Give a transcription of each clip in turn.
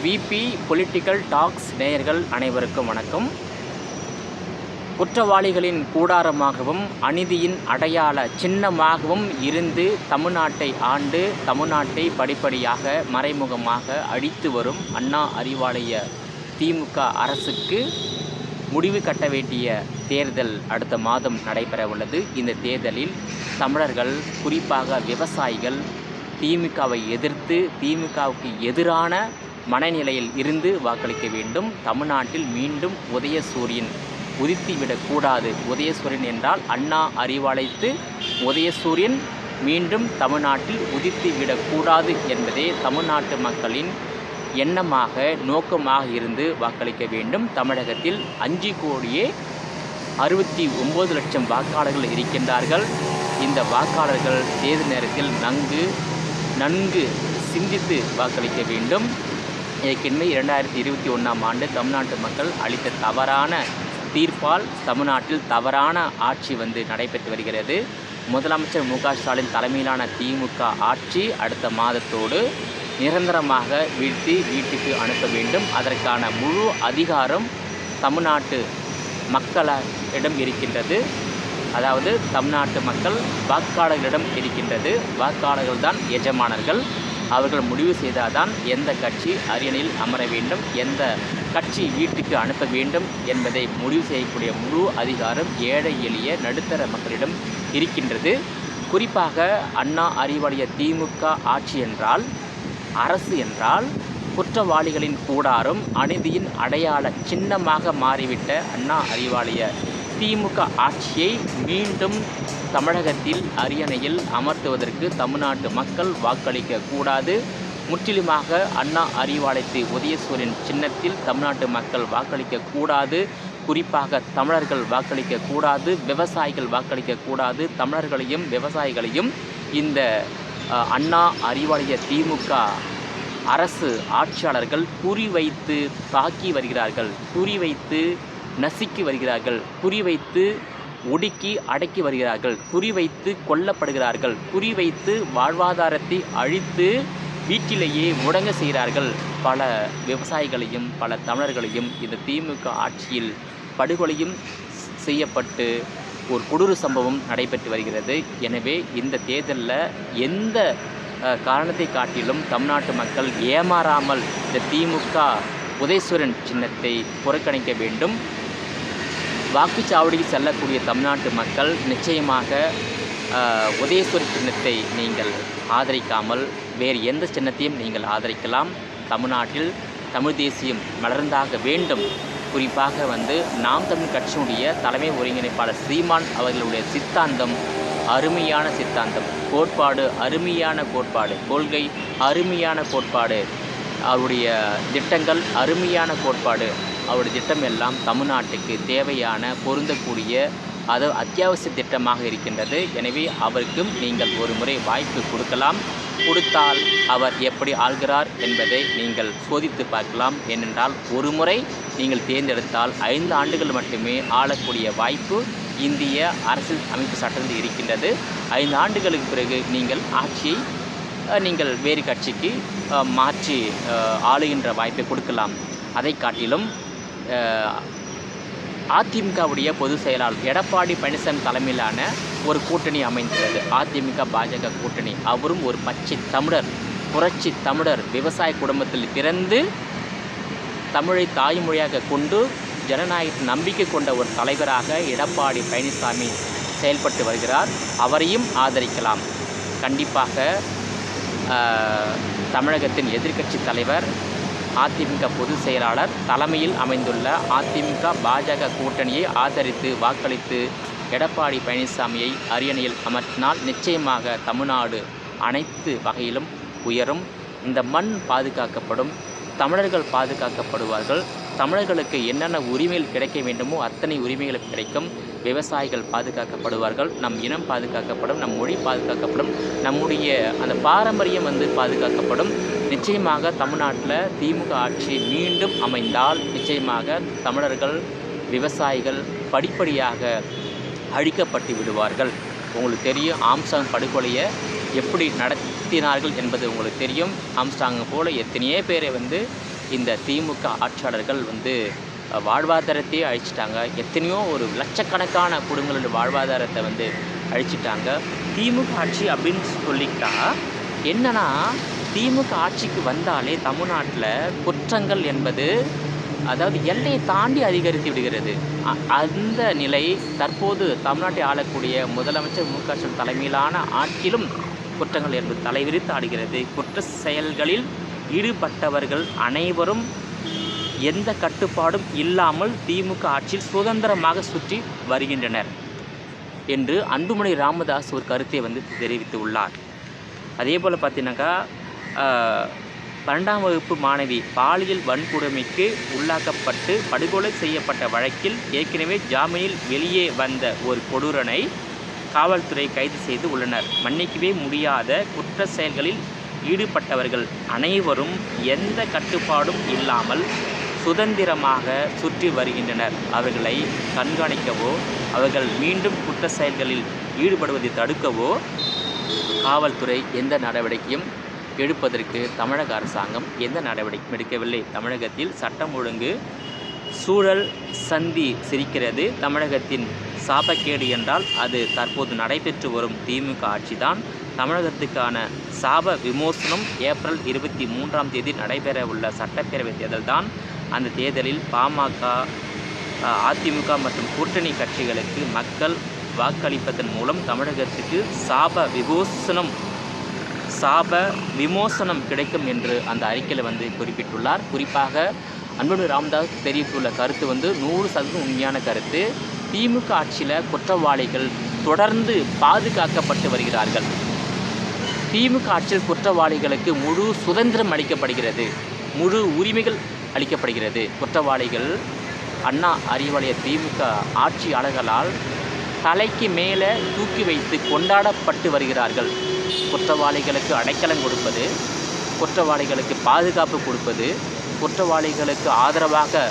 VP political tax நேயர்கள் அனைவருக்கும் வணக்கம். குற்றவாளிகளின் கூடாரமாகவும் அநீதியின் அடையாள சின்னமாகவும் இருந்து தமிழ்நாட்டை ஆண்டு தமிழ்நாட்டை படிப்படியாக மறைமுகமாக அழித்து வரும் அண்ணா அறிவாலய திமுக அரசுக்கு முடிவு கட்ட வேண்டிய தேர்தல் அடுத்த மாதம் நடைபெற உள்ளது. இந்த தேர்தலில் தமிழர்கள், குறிப்பாக விவசாயிகள், திமுகவை எதிர்த்து திமுகவுக்கு எதிரான மனநிலையில் இருந்து வாக்களிக்க வேண்டும். தமிழ்நாட்டில் மீண்டும் உதயசூரியன் உதித்துவிடக்கூடாது. உதயசூரியன் என்றால் அண்ணா அறிவாலயத்து உதயசூரியன் மீண்டும் தமிழ்நாட்டில் உதித்துவிடக்கூடாது என்பதே தமிழ்நாட்டு மக்களின் எண்ணமாக, நோக்கமாக இருந்து வாக்களிக்க வேண்டும். தமிழகத்தில் 5,69,00,000 வாக்காளர்கள் இருக்கின்றார்கள். இந்த வாக்காளர்கள் தேர்தல் நேரத்தில் நன்கு சிந்தித்து வாக்களிக்க வேண்டும். ஏற்கனவே 2021ஆம் ஆண்டு தமிழ்நாட்டு மக்கள் அளித்த தவறான தீர்ப்பால் தமிழ்நாட்டில் தவறான ஆட்சி நடைபெற்று வருகிறது. முதலமைச்சர் மு க ஸ்டாலின் தலைமையிலான திமுக ஆட்சி அடுத்த மாதத்தோடு நிரந்தரமாக வீழ்த்தி வீட்டுக்கு அனுப்ப வேண்டும். அதற்கான முழு அதிகாரம் தமிழ்நாட்டு மக்களிடம் இருக்கின்றது. அதாவது தமிழ்நாட்டு மக்கள் வாக்காளர்களிடம் இருக்கின்றது. வாக்காளர்கள் தான் எஜமானர்கள். அவர்கள் முடிவு செய்தால்தான் எந்த கட்சி அரியணையில் அமர வேண்டும், எந்த கட்சி வீட்டுக்கு அனுப்ப வேண்டும் என்பதை முடிவு செய்யக்கூடிய முழு அதிகாரம் ஏழை எளிய நடுத்தர மக்களிடம் இருக்கின்றது. குறிப்பாக அண்ணா அறிவாலய திமுக ஆட்சி என்றால், அரசு என்றால் குற்றவாளிகளின் கூடாரம், அநீதியின் அடையாள சின்னமாக மாறிவிட்ட அண்ணா அறிவாலய திமுக ஆட்சியை மீண்டும் தமிழகத்தில் அரியணையில் அமர்த்துவதற்கு தமிழ்நாட்டு மக்கள் வாக்களிக்க கூடாது. முற்றிலுமாக அண்ணா அறிவாலயத்து உதயசூரியன் சின்னத்தில் தமிழ்நாட்டு மக்கள் வாக்களிக்க கூடாது. குறிப்பாக தமிழர்கள் வாக்களிக்க கூடாது, விவசாயிகள் வாக்களிக்க கூடாது. தமிழர்களையும் விவசாயிகளையும் இந்த அண்ணா அறிவாலய திமுக அரசு ஆட்சியாளர்கள் குறிவைத்து தாக்கி வருகிறார்கள், குறிவைத்து நசுக்கி வருகிறார்கள், குறிவைத்து ஒடுக்கி அடக்கி வருகிறார்கள், குறிவைத்து கொல்லப்படுகிறார்கள், குறிவைத்து வாழ்வாதாரத்தை அழித்து வீட்டிலேயே முடங்க செய்கிறார்கள். பல விவசாயிகளையும் பல தமிழர்களையும் இந்த திமுக ஆட்சியில் படுகொலையும் செய்யப்பட்டு ஒரு கொடூர சம்பவம் நடைபெற்று வருகிறது. எனவே இந்த தேர்தலில் எந்த காரணத்தை காட்டிலும் தமிழ்நாட்டு மக்கள் ஏமாறாமல் இந்த திமுக உதயசூரியன் சின்னத்தை புறக்கணிக்க வேண்டும். வாக்குச்சாவடிக்கு செல்லக்கூடிய தமிழ்நாட்டு மக்கள் நிச்சயமாக உதயசூரியன் சின்னத்தை நீங்கள் ஆதரிக்காமல் வேறு எந்த சின்னத்தையும் நீங்கள் ஆதரிக்கலாம். தமிழ்நாட்டில் தமிழ் தேசியம் மலர்ந்தாக வேண்டும். குறிப்பாக நாம் தமிழ் கட்சியினுடைய தலைமை ஒருங்கிணைப்பாளர் சீமான் அவர்களுடைய சித்தாந்தம் அருமையான சித்தாந்தம், கோட்பாடு அருமையான கோட்பாடு, கொள்கை அருமையான கோட்பாடு, அவருடைய திட்டங்கள் அருமையான கோட்பாடு. அவருடைய திட்டம் எல்லாம் தமிழ்நாட்டுக்கு தேவையான பொருந்தக்கூடிய அத்தியாவசிய திட்டமாக இருக்கின்றது. எனவே அவருக்கும் நீங்கள் ஒரு முறை வாய்ப்பு கொடுத்தால் அவர் எப்படி ஆள்கிறார் என்பதை நீங்கள் சோதித்து பார்க்கலாம். ஏனென்றால் ஒரு முறை நீங்கள் தேர்ந்தெடுத்தால் 5 ஆண்டுகள் மட்டுமே ஆளக்கூடிய வாய்ப்பு இந்திய அரசியல் அமைப்பு சட்டத்தில் இருக்கின்றது. 5 ஆண்டுகளுக்கு பிறகு நீங்கள் ஆட்சியை நீங்கள் வேறு கட்சிக்கு மாற்றி ஆளுகின்ற வாய்ப்பை கொடுக்கலாம். அதை காட்டிலும் அதிமுகவுடைய பொதுச் செயலாளர் எடப்பாடி பழனிசாமி தலைமையிலான ஒரு கூட்டணி அமைந்துள்ளது. அதிமுக பாஜக கூட்டணி. அவரும் ஒரு பச்சை தமிழர், புரட்சி தமிழர், விவசாய குடும்பத்தில் பிறந்து தமிழை தாய்மொழியாக கொண்டு ஜனநாயகத்தில் நம்பிக்கை கொண்ட ஒரு தலைவராக எடப்பாடி பழனிசாமி செயல்பட்டு வருகிறார். அவரையும் ஆதரிக்கலாம். கண்டிப்பாக தமிழகத்தின் எதிர்க்கட்சி தலைவர், அதிமுக பொதுச் செயலாளர் தலைமையில் அமைந்துள்ள அதிமுக பாஜக கூட்டணியை ஆதரித்து வாக்களித்து எடப்பாடி பழனிசாமியை அரியணையில் அமர்த்தினால் நிச்சயமாக தமிழ்நாடு அனைத்து வகையிலும் உயரும். இந்த மண் பாதுகாக்கப்படும், தமிழர்கள் பாதுகாக்கப்படுவார்கள். தமிழர்களுக்கு என்னென்ன உரிமைகள் கிடைக்க வேண்டுமோ அத்தனை உரிமைகளும் கிடைக்கும். விவசாயிகள் பாதுகாக்கப்படுவார்கள், நம் இனம் பாதுகாக்கப்படும், நம் மொழி பாதுகாக்கப்படும், நம்முடைய அந்த பாரம்பரியம் பாதுகாக்கப்படும். நிச்சயமாக தமிழ்நாட்டில் திமுக ஆட்சி மீண்டும் அமைந்தால் நிச்சயமாக தமிழர்கள், விவசாயிகள் படிப்படியாக அழிக்கப்பட்டு விடுவார்கள். உங்களுக்கு தெரியும், ஆம்ஸ்ட்ராங் படுகொலையை எப்படி நடத்தினார்கள் என்பது உங்களுக்கு தெரியும். ஆம்ஸ்ட்ராங் போல் எத்தனையோ பேரை இந்த திமுக ஆட்சியாளர்கள் வந்து வாழ்வாதாரத்தையே அழிச்சிட்டாங்க. எத்தனையோ ஒரு லட்சக்கணக்கான குடும்பங்களோட வாழ்வாதாரத்தை வந்து அழிச்சிட்டாங்க. திமுக ஆட்சி அப்படின்னு சொல்லிட்டா என்னன்னா, திமுக ஆட்சிக்கு வந்தாலே தமிழ்நாட்டில் குற்றங்கள் என்பது அதாவது எல்லையை தாண்டி அதிகரித்து விடுகிறது. அந்த நிலை தற்போது தமிழ்நாட்டை ஆளக்கூடிய முதலமைச்சர் மு க ஸ்டாலின் தலைமையிலான ஆட்சியிலும் குற்றங்கள் என்பது தலைவிரித்து ஆடுகிறது. குற்ற செயல்களில் ஈடுபட்டவர்கள் அனைவரும் எந்த கட்டுப்பாடும் இல்லாமல் திமுக ஆட்சியில் சுதந்திரமாக சுற்றி வருகின்றனர் என்று அன்புமணி ராமதாஸ் ஒரு கருத்தை வந்து தெரிவித்து உள்ளார். அதே போல் பார்த்தீங்கன்னாக்கா 12ஆம் வகுப்பு மாணவி பாலியல் வன்கொடுமைக்கு உள்ளாக்கப்பட்டு படுகொலை செய்யப்பட்ட வழக்கில் ஏற்கனவே ஜாமீனில் வெளியே வந்த ஒரு கொடூரனை காவல்துறை கைது செய்து உள்ளனர். மன்னிக்கவே முடியாத குற்ற செயல்களில் ஈடுபட்டவர்கள் அனைவரும் எந்த கட்டுப்பாடும் இல்லாமல் சுதந்திரமாக சுற்றி வருகின்றனர். அவர்களை கண்காணிக்கவோ அவர்கள் மீண்டும் குற்ற செயல்களில் ஈடுபடுவதை தடுக்கவோ காவல்துறை எந்த நடவடிக்கையும் எடுப்பதற்கு தமிழக அரசாங்கம் எந்த நடவடிக்கையும் எடுக்கவில்லை. தமிழகத்தில் சட்டம் ஒழுங்கு சூழல் சந்தி சிரிக்கிறது. தமிழகத்தின் சாபக்கேடு என்றால் அது தற்போது நடைபெற்று வரும் திமுக ஆட்சிதான். தமிழகத்துக்கான சாப விமோசனம் ஏப்ரல் 23ஆம் தேதி நடைபெற உள்ள சட்டப்பேரவை தேர்தல் தான். அந்த தேர்தலில் பாமக, அதிமுக மற்றும் கூட்டணி கட்சிகளுக்கு மக்கள் வாக்களிப்பதன் மூலம் தமிழகத்துக்கு சாப விமோசனம் கிடைக்கும் என்று அந்த அறிக்கையில் வந்து குறிப்பிட்டுள்ளார். குறிப்பாக அன்புமணி ராமதாஸ் தெரிவித்துள்ள கருத்து வந்து 100% உண்மையான கருத்து. திமுக ஆட்சியில் குற்றவாளிகள் தொடர்ந்து பாதுகாக்கப்பட்டு வருகிறார்கள். திமுக ஆட்சியில் குற்றவாளிகளுக்கு முழு சுதந்திரம் அளிக்கப்படுகிறது, முழு உரிமைகள் அளிக்கப்படுகிறது. குற்றவாளிகள் அண்ணா அறிவாலய திமுக ஆட்சியாளர்களால் தலைக்கு மேலே தூக்கி வைத்து கொண்டாடப்பட்டு வருகிறார்கள். குற்றவாளிகளுக்கு அடைக்கலம் கொடுப்பது, குற்றவாளிகளுக்கு பாதுகாப்பு கொடுப்பது, குற்றவாளிகளுக்கு ஆதரவாக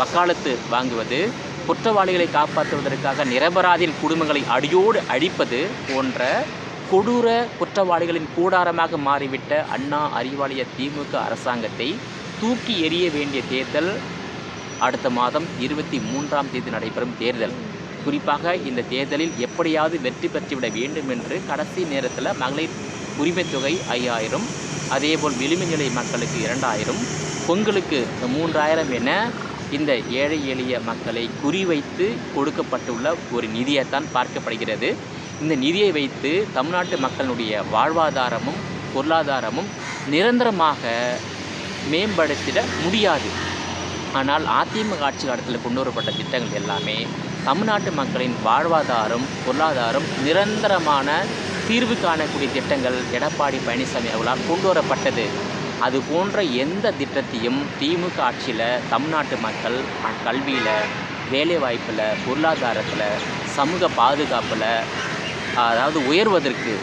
வக்காலத்து வாங்குவது, குற்றவாளிகளை காப்பாற்றுவதற்காக நிரபராதியின் குடும்பங்களை அடியோடு அழிப்பது போன்ற கொடூர குற்றவாளிகளின் கூடாரமாக மாறிவிட்ட அண்ணா அறிவாலய திமுக அரசாங்கத்தை தூக்கி எறிய வேண்டிய தேர்தல் அடுத்த மாதம் 23ஆம் தேதி நடைபெறும் தேர்தல். குறிப்பாக இந்த தேர்தலில் எப்படியாவது வெற்றி பெற்றுவிட வேண்டும் என்று கடைசி நேரத்தில் மகளிர் உரிமைத் தொகை 5000, அதேபோல் விளிம்பு நிலை மக்களுக்கு 2000, பொங்கலுக்கு 3000 என இந்த ஏழை எளிய மக்களை குறிவைத்து கொடுக்கப்பட்டுள்ள ஒரு நிதியைத்தான் பார்க்கப்படுகிறது. இந்த நிதியை வைத்து தமிழ்நாட்டு மக்களுடைய வாழ்வாதாரமும் பொருளாதாரமும் நிரந்தரமாக மேம்படுத்திட முடியாது. ஆனால் அதிமுக ஆட்சி காலத்தில் கொண்டு வரப்பட்ட திட்டங்கள் எல்லாமே தமிழ்நாட்டு மக்களின் வாழ்வாதாரம் பொருளாதாரம் நிரந்தரமான தீர்வு காணக்கூடிய திட்டங்கள் எடப்பாடி பழனிசாமி அவர்களால் கொண்டு வரப்பட்டது. அது போன்ற எந்த திட்டத்தையும் திமுக ஆட்சியில் தமிழ்நாட்டு மக்கள் கல்வியில், வேலைவாய்ப்பில், பொருளாதாரத்தில், சமூக பாதுகாப்பில், அதாவது உயர்வதற்கு,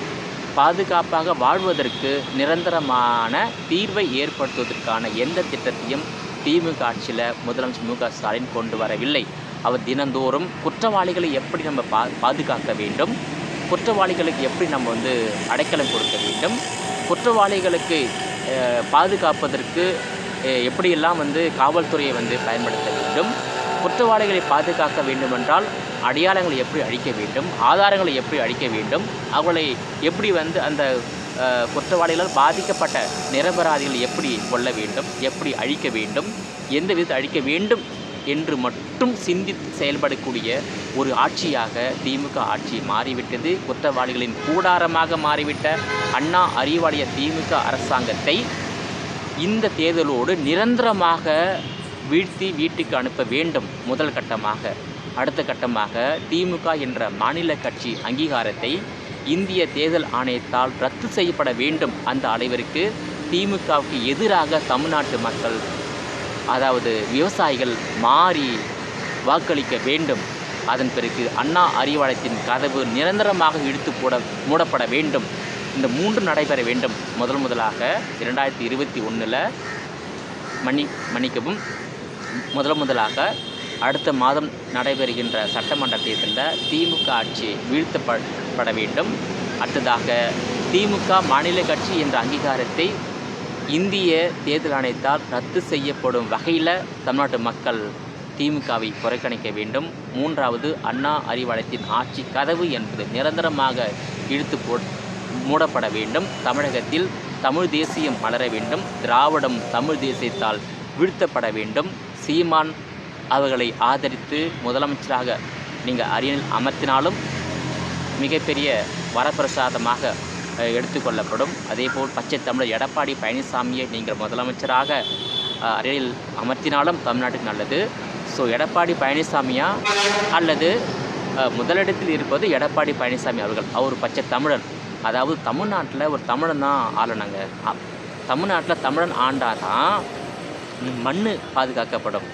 பாதுகாப்பாக வாழ்வதற்கு நிரந்தரமான தீர்வை ஏற்படுத்துவதற்கான எந்த திட்டத்தையும் திமுக ஆட்சியில் முதலமைச்சர் மு க ஸ்டாலின் கொண்டு வரவில்லை. அவர் தினந்தோறும் குற்றவாளிகளை எப்படி நம்ம பாதுகாக்க வேண்டும், குற்றவாளிகளுக்கு எப்படி நம்ம வந்து அடைக்கலம் கொடுக்க வேண்டும், குற்றவாளிகளுக்கு பாதுகாப்பதற்கு எப்படியெல்லாம் வந்து காவல்துறையை வந்து பயன்படுத்த வேண்டும், குற்றவாளிகளை பாதுகாக்க வேண்டுமென்றால் அடையாளங்களை எப்படி அழிக்க வேண்டும், ஆதாரங்களை எப்படி அழிக்க வேண்டும், அவர்களை எப்படி வந்து அந்த குற்றவாளிகளால் பாதிக்கப்பட்ட நிரபராதிகளை எப்படி கொள்ள வேண்டும், எப்படி அழிக்க வேண்டும், எந்த விதத்தில் அழிக்க வேண்டும் என்று மட்டும் சிந்தித்து செயல்படக்கூடிய ஒரு ஆட்சியாக திமுக ஆட்சி மாறிவிட்டது. குற்றவாளிகளின் கூடாரமாக மாறிவிட்ட அண்ணா அறிவாலய திமுக அரசாங்கத்தை இந்த தேர்தலோடு நிரந்தரமாக வீழ்த்தி வீட்டுக்கு அனுப்ப வேண்டும் முதல் கட்டமாக. அடுத்த கட்டமாக திமுக என்ற மாநில கட்சி அங்கீகாரத்தை இந்திய தேர்தல் ஆணையத்தால் ரத்து செய்யப்பட வேண்டும். அந்த அளவிற்கு திமுகவுக்கு எதிராக தமிழ்நாட்டு மக்கள், அதாவது விவசாயிகள் மாறி வாக்களிக்க வேண்டும். அதன் பிறகு அண்ணா அறிவாலயத்தின் கதவு நிரந்தரமாக மூடப்பட வேண்டும். இந்த 3 நடைபெற வேண்டும். முதலாக 2021 மன்னிக்கவும் முதலாக அடுத்த மாதம் நடைபெறுகின்ற சட்டமன்ற தேர்தலில் திமுக ஆட்சி வீழ்த்தப்பட வேண்டும். அடுத்ததாக திமுக மாநில கட்சி என்ற அங்கீகாரத்தை இந்திய தேர்தல் ஆணையத்தால் ரத்து செய்யப்படும் வகையில் தமிழ்நாட்டு மக்கள் திமுகவை புறக்கணிக்க வேண்டும். 3வது, அண்ணா அறிவாலயத்தின் ஆட்சி கதவு என்பது நிரந்தரமாக இழுத்து மூடப்பட வேண்டும். தமிழகத்தில் தமிழ் தேசியம் மலர வேண்டும். திராவிடம் தமிழ் தேசியத்தால் வீழ்த்தப்பட வேண்டும். சீமான் அவர்களை ஆதரித்து முதலமைச்சராக நீங்கள் அரியணையில் அமர்த்தினாலும் மிகப்பெரிய வரப்பிரசாதமாக எடுத்துக்கொள்ளப்படும். அதேபோல் பச்சை தமிழர் எடப்பாடி பழனிசாமியை நீங்கள் முதலமைச்சராக அரியணையில் அமர்த்தினாலும் தமிழ்நாட்டுக்கு நல்லது. ஸோ எடப்பாடி பழனிசாமியா அல்லது முதலிடத்தில் இருப்பது எடப்பாடி பழனிசாமி அவர்கள். அவர் பச்சை தமிழன். அதாவது தமிழ்நாட்டில் ஒரு தமிழன் தான் ஆளணுங்க. தமிழ்நாட்டில் தமிழன் ஆண்டாதான் மண் பாதுகாக்கப்படும்,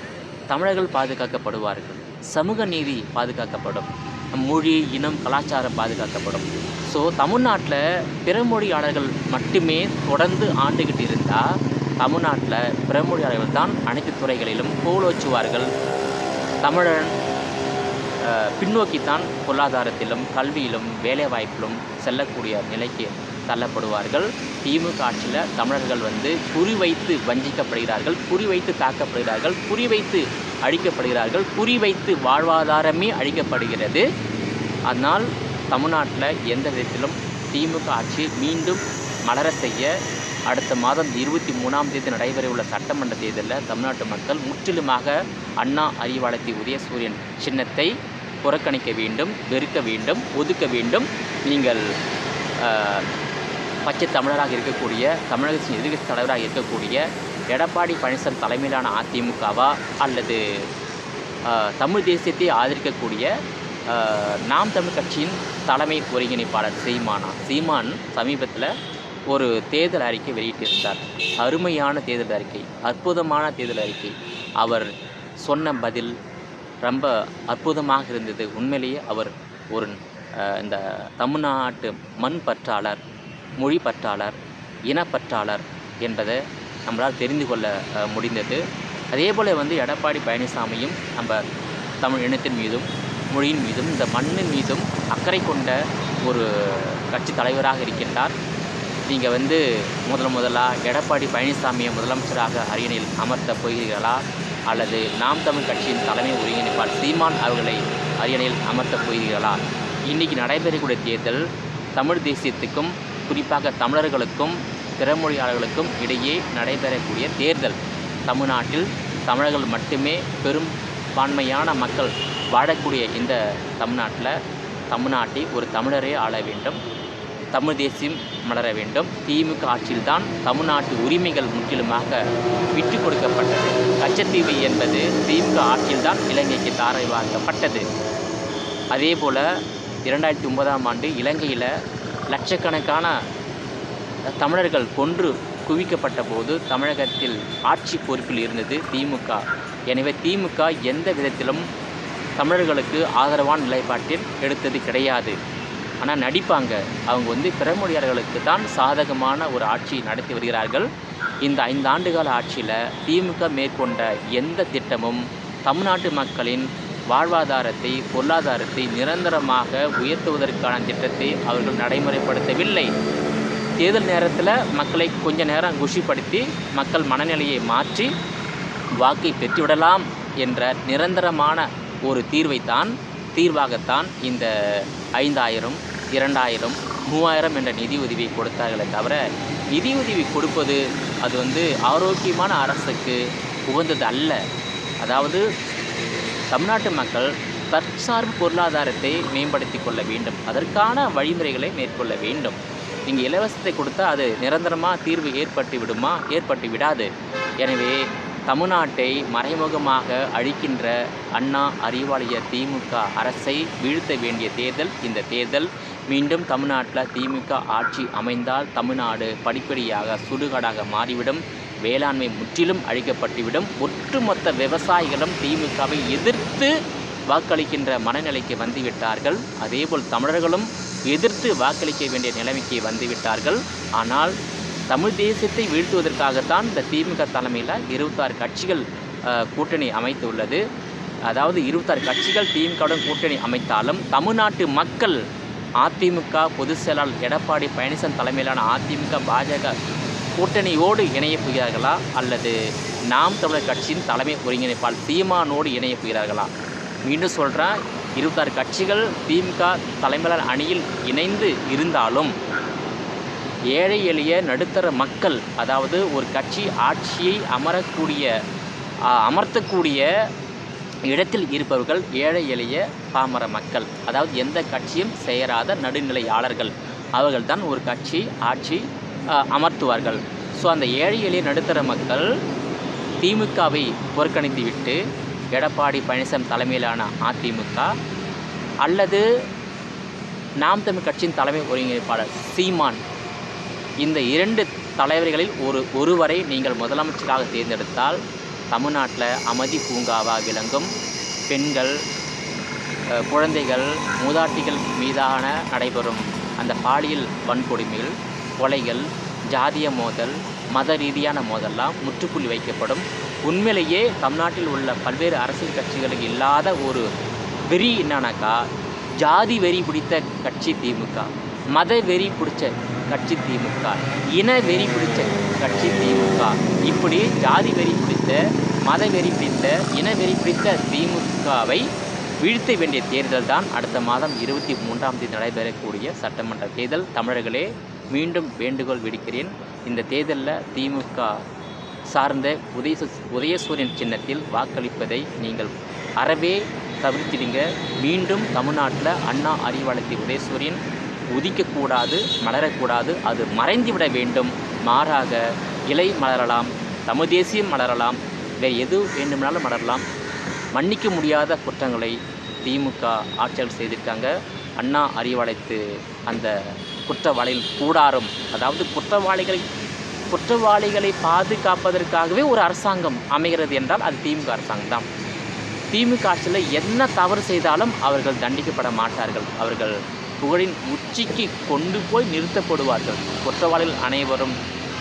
தமிழர்கள் பாதுகாக்கப்படுவார்கள், சமூக நீதி பாதுகாக்கப்படும், மொழி இனம் கலாச்சாரம் பாதுகாக்கப்படும். ஸோ தமிழ்நாட்டில் பிறமொழியாளர்கள் மட்டுமே தொடர்ந்து ஆண்டுகிட்டு இருந்தால் தமிழ்நாட்டில் பிறமொழியாளர்கள் தான் அனைத்து துறைகளிலும் கோலோச்சுவார்கள். தமிழன் பின்னோக்கித்தான் பொருளாதாரத்திலும் கல்வியிலும் வேலைவாய்ப்பிலும் செல்லக்கூடிய நிலைக்கு தள்ளப்படுவார்கள். திமுக ஆட்சியில் தமிழர்கள் குறிவைத்து வஞ்சிக்கப்படுகிறார்கள், குறிவைத்து தாக்கப்படுகிறார்கள், குறிவைத்து அழிக்கப்படுகிறார்கள், குறிவைத்து வாழ்வாதாரமே அழிக்கப்படுகிறது. அதனால் தமிழ்நாட்டில் எந்த விதத்திலும் திமுக ஆட்சி மீண்டும் மலர செய்ய அடுத்த மாதம் 23ஆம் தேதி நடைபெறவுள்ள சட்டமன்ற தேர்தலில் தமிழ்நாட்டு மக்கள் முற்றிலுமாக அண்ணா அறிவாலயத்தை உதயசூரியன் சின்னத்தை புறக்கணிக்க வேண்டும், வெறுக்க வேண்டும், ஒதுக்க வேண்டும். நீங்கள் பச்சை தமிழராக இருக்கக்கூடிய தமிழகத்தின் எதிர்க்கட்சி தலைவராக இருக்கக்கூடிய எடப்பாடி பழனிசாமி தலைமையிலான அதிமுகவா அல்லது தமிழ் தேசியத்தை ஆதரிக்கக்கூடிய நாம் தமிழ் கட்சியின் தலைமை ஒருங்கிணைப்பாளர் சீமான் சமீபத்தில் ஒரு தேர்தல் அறிக்கை வெளியிட்டிருந்தார். அருமையான தேர்தல் அறிக்கை, அற்புதமான தேர்தல் அறிக்கை. அவர் சொன்ன பதில் ரொம்ப அற்புதமாக இருந்தது. உண்மையிலேயே அவர் ஒரு இந்த தமிழ்நாட்டு மண் பற்றாளர், மொழி பற்றாளர், இனப்பற்றாளர் என்பதை நம்மளால் தெரிந்து கொள்ள முடிந்தது. அதே போல் எடப்பாடி பழனிசாமியும் நம்ம தமிழ் இனத்தின் மீதும் மொழியின் மீதும் இந்த மண்ணின் மீதும் அக்கறை கொண்ட ஒரு கட்சி தலைவராக இருக்கின்றார். நீங்கள் முதலாக எடப்பாடி பழனிசாமியை முதலமைச்சராக அரியணையில் அமர்த்த போகிறீர்களா அல்லது நாம் தமிழ் கட்சியின் தலைமை ஒருங்கிணைப்பாளர் சீமான் அவர்களை அரியணையில் அமர்த்தப் போகிறீர்களா? இன்றைக்கி நடைபெறக்கூடிய தேர்தல் தமிழ் தேசியத்துக்கும் குறிப்பாக தமிழர்களுக்கும் பிறமொழியாளர்களுக்கும் இடையே நடைபெறக்கூடிய தேர்தல். தமிழ்நாட்டில் தமிழர்கள் மட்டுமே பெரும்பான்மையான மக்கள் வாழக்கூடிய இந்த தமிழ்நாட்டை ஒரு தமிழரே ஆள வேண்டும், தமிழ் தேசியம் மலர வேண்டும். திமுக ஆட்சியில்தான் தமிழ்நாட்டு உரிமைகள் முற்றிலுமாக விட்டு கொடுக்கப்பட்டது. கச்சத்தீவு என்பது திமுக ஆட்சியில்தான் இலங்கைக்கு தாரை வார்க்கப்பட்டது. அதே போல் 2009ஆம் ஆண்டு இலங்கையில் லட்சக்கணக்கான தமிழர்கள் கொன்று குவிக்கப்பட்ட போது தமிழகத்தில் ஆட்சி பொறுப்பில் இருந்தது திமுக. எனவே திமுக எந்த விதத்திலும் தமிழர்களுக்கு ஆதரவான நிலைப்பாட்டில் எடுத்தது கிடையாது. ஆனால் நடிப்பாங்க. அவங்க பிறமொழியாளர்களுக்கு தான் சாதகமான ஒரு ஆட்சி நடத்தி வருகிறார்கள். இந்த 5 ஆண்டுகால ஆட்சியில் திமுக மேற்கொண்ட எந்த திட்டமும் தமிழ்நாட்டு மக்களின் வாழ்வாதாரத்தை பொருளாதாரத்தை நிரந்தரமாக உயர்த்துவதற்கான திட்டத்தை அவர்கள் நடைமுறைப்படுத்தவில்லை. தேர்தல் நேரத்தில் மக்களை கொஞ்ச நேரம் குஷிப்படுத்தி மக்கள் மனநிலையை மாற்றி வாக்கை பெற்றுவிடலாம் என்ற நிரந்தரமான ஒரு தீர்வாகத்தான் இந்த 5000, 2000, 3000 என்ற நிதி உதவியை கொடுத்தார்களே தவிர நிதியுதவி கொடுப்பது அது ஆரோக்கியமான அரசுக்கு உகந்தது அல்ல. அதாவது தமிழ்நாட்டு மக்கள் தற்சார்பு பொருளாதாரத்தை மேம்படுத்தி கொள்ள வேண்டும், அதற்கான வழிமுறைகளை மேற்கொள்ள வேண்டும். நீங்கள் இலவசத்தை கொடுத்தா அது நிரந்தரமாக தீர்வு ஏற்பட்டு விடாது. எனவே தமிழ்நாட்டை மறைமுகமாக அழிக்கின்ற அண்ணா அறிவாலய திமுக அரசை வீழ்த்த வேண்டிய தேர்தல் இந்த தேர்தல். மீண்டும் தமிழ்நாட்டில் திமுக ஆட்சி அமைந்தால் தமிழ்நாடு படிப்படியாக சுடுகாடாக மாறிவிடும், வேளாண்மை முற்றிலும் அழிக்கப்பட்டுவிடும். ஒட்டுமொத்த விவசாயிகளும் திமுகவை எதிர்த்து வாக்களிக்கின்ற மனநிலைக்கு வந்துவிட்டார்கள். அதேபோல் தமிழர்களும் எதிர்த்து வாக்களிக்க வேண்டிய நிலைமைக்கு வந்துவிட்டார்கள். ஆனால் தமிழ் தேசியத்தை வீழ்த்துவதற்காகத்தான் இந்த திமுக தலைமையில் 26 கட்சிகள் கூட்டணி அமைத்துள்ளது. அதாவது 26 கட்சிகள் திமுகவுடன் கூட்டணி அமைத்தாலும் தமிழ்நாட்டு மக்கள் அதிமுக பொதுச் செயலாளர் எடப்பாடி பழனிசாமி தலைமையிலான அதிமுக பாஜக கூட்டணியோடு இணையப் போகிறார்களா அல்லது நாம் தமிழர் கட்சியின் தலைமை ஒருங்கிணைப்பாளர் சீமானோடு இணையப் போகிறார்களா? மீண்டும் சொல்கிறேன், 26 கட்சிகள் திமுக தலைமையிலான அணியில் இணைந்து இருந்தாலும் ஏழை எளிய நடுத்தர மக்கள், அதாவது ஒரு கட்சி ஆட்சியை அமர்த்தக்கூடிய இடத்தில் இருப்பவர்கள் ஏழை எளிய பாமர மக்கள், அதாவது எந்த கட்சியும் சேராத நடுநிலையாளர்கள், அவர்கள்தான் ஒரு கட்சி ஆட்சி அமர்த்துவார்கள். ஸோ அந்த ஏழை எளிய நடுத்தர மக்கள் திமுகவை புறக்கணித்து விட்டு எடப்பாடி பழனிசாமி தலைமையிலான அதிமுக அல்லது நாம் தமிழ் கட்சியின் தலைமை ஒருங்கிணைப்பாளர் சீமான், இந்த 2 தலைவர்களில் ஒருவரை நீங்கள் முதலமைச்சராக தேர்ந்தெடுத்தால் தமிழ்நாட்டில் அமைதி பூங்காவாக விளங்கும். பெண்கள், குழந்தைகள், மூதாட்டிகள் மீதான நடைபெறும் அந்த பாலியல் வன்கொடுமைகள், கொலைகள், ஜாதிய மோதல், மத ரீதியான மோதல்லாம் முற்றுப்புள்ளி வைக்கப்படும். உண்மையிலேயே தமிழ்நாட்டில் உள்ள பல்வேறு அரசியல் கட்சிகளுக்கு இல்லாத ஒரு வெறி என்னன்னாக்கா, ஜாதி வெறி பிடித்த கட்சி திமுக, மத வெறி பிடிச்ச கட்சி திமுக, இன வெறி பிடித்த கட்சி திமுக. இப்படி ஜாதி வெறி பிடித்த, மத வெறி பிடித்த, இன வெறி பிடித்த திமுகவை வீழ்த்த வேண்டிய தேர்தல் தான் அடுத்த மாதம் 23ஆம் தேதி நடைபெறக்கூடிய சட்டமன்ற தேர்தல். தமிழர்களே, மீண்டும் வேண்டுகோள் விடுக்கிறேன், இந்த தேர்தலில் திமுக சார்ந்த உதயசூரியன் சின்னத்தில் வாக்களிப்பதை நீங்கள் அறவே தவிர்த்திடுங்க. மீண்டும் தமிழ்நாட்டில் அண்ணா அறிவாலயத்தில் உதயசூரியன் உதிக்கக்கூடாது, மலரக்கூடாது, அது மறைந்துவிட வேண்டும். மாறாக இலை மலரலாம், தமிழ் தேசியம் மலரலாம், வேறு எது வேண்டுமானாலும் மலரலாம். மன்னிக்க முடியாத குற்றங்களை திமுக ஆட்சியாளர் செய்திருக்காங்க. அண்ணா அறிவாலயத்து அந்த குற்றவாளிகள் கூடாரம், அதாவது குற்றவாளிகளை பாதுகாப்பதற்காகவே ஒரு அரசாங்கம் அமைகிறது என்றால் அது திமுக அரசாங்கம் தான். திமுக ஆட்சியில் என்ன தவறு செய்தாலும் அவர்கள் தண்டிக்கப்பட மாட்டார்கள். அவர்கள் புகழின் உச்சிக்கு கொண்டு போய் நிறுத்தப்படுவார்கள். குற்றவாளிகள் அனைவரும்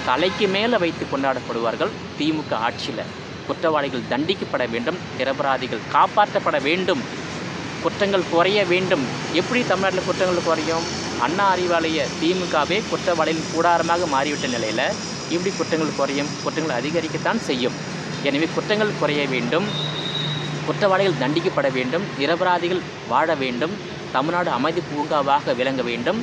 தலைக்கு மேலே வைத்து கொண்டாடப்படுவார்கள். திமுக ஆட்சியில் குற்றவாளிகள் தண்டிக்கப்பட வேண்டும், நிரபராதிகள் காப்பாற்றப்பட வேண்டும், குற்றங்கள் குறைய வேண்டும். எப்படி தமிழ்நாட்டில் குற்றங்கள் குறையும்? அண்ணா அறிவாலய திமுகவே குற்றவாளிகளின் கூடாரமாக மாறிவிட்ட நிலையில் இப்படி குற்றங்கள் குறையும்? குற்றங்கள் அதிகரிக்கத்தான் செய்யும். எனவே குற்றங்கள் குறைய வேண்டும், குற்றவாளிகள் தண்டிக்கப்பட வேண்டும், நிரபராதிகள் வாழ வேண்டும், தமிழ்நாடு அமைதி பூங்காவாக விளங்க வேண்டும்.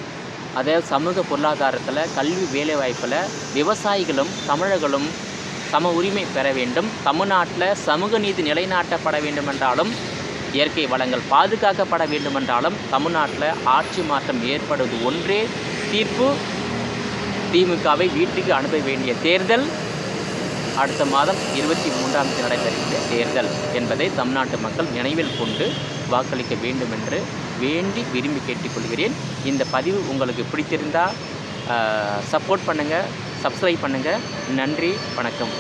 அதே சமூக பொருளாதாரத்தில், கல்வி வேலைவாய்ப்பில் விவசாயிகளும் தமிழர்களும் சம உரிமை பெற வேண்டும். தமிழ்நாட்டில் சமூக நீதி நிலைநாட்டப்பட வேண்டுமென்றாலும், இயற்கை வளங்கள் பாதுகாக்கப்பட வேண்டுமென்றாலும் தமிழ்நாட்டில் ஆட்சி மாற்றம் ஏற்படுவது ஒன்றே தீர்ப்பு. திமுகவை வீட்டுக்கு அனுப்ப வேண்டிய தேர்தல் அடுத்த மாதம் 23ஆம் தேதி நடைபெறுகின்ற தேர்தல் என்பதை தமிழ்நாட்டு மக்கள் நினைவில் கொண்டு வாக்களிக்க வேண்டும் என்று விரும்பி கேட்டுக்கொள்கிறேன். இந்த பதிவு உங்களுக்கு பிடித்திருந்தால் சப்போர்ட் பண்ணுங்கள், சப்ஸ்கிரைப் பண்ணுங்கள். நன்றி, வணக்கம்.